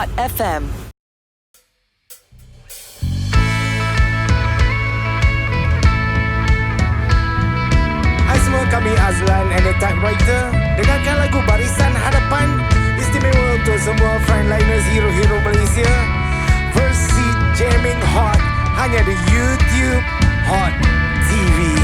Hot FM. Hai semua, kami Azlan and the Typewriter. Dengarkan lagu Barisan Hadapan, istimewa untuk semua frontliners hero-hero Malaysia. Versi jamming hot hanya di YouTube Hot TV.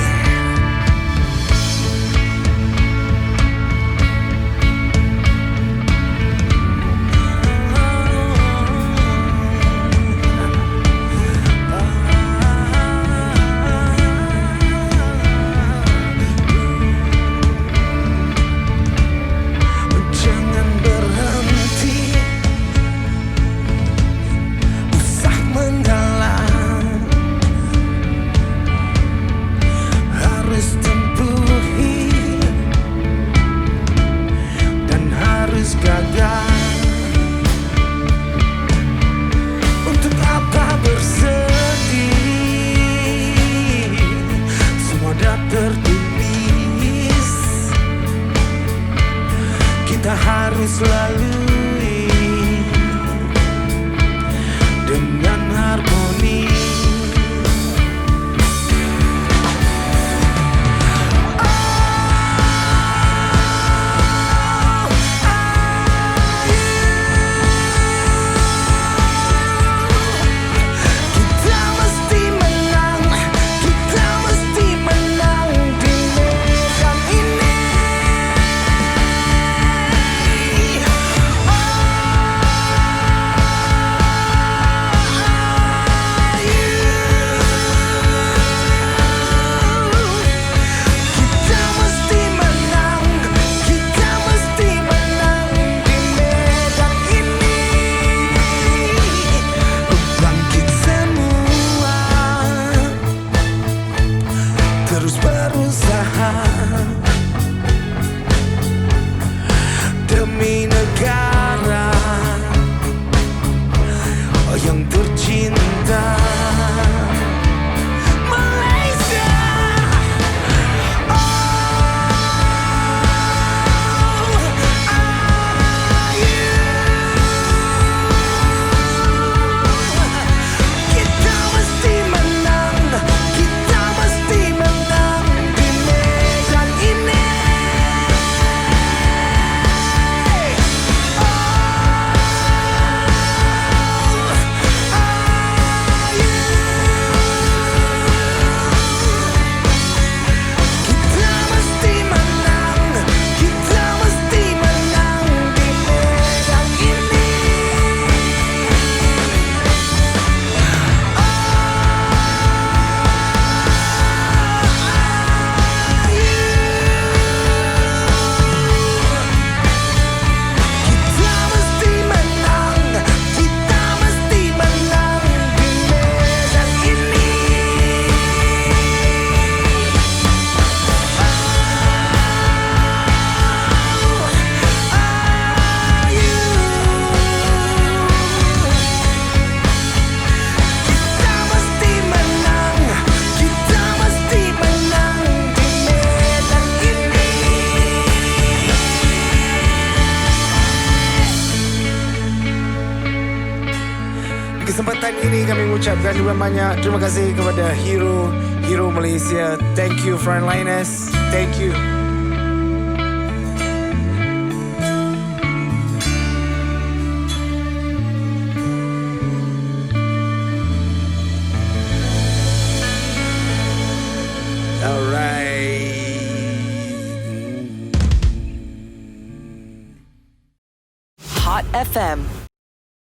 Harus lalui dengan harmoni. Terus berusaha demi negara yang tercinta, Malaysia. Kita mesti menang, kita mesti menang di medan ini. Kita mesti menang, kita mesti menang di medan ini. Kita mesti menang, kita mesti menang di medan ini. Kita mesti menang, kita mesti menang di medan ini. Di kesempatan ini kami mengucapkan banyak terima kasih kepada hero Malaysia. Thank you frontliners. Thank you. Alright. Hot FM.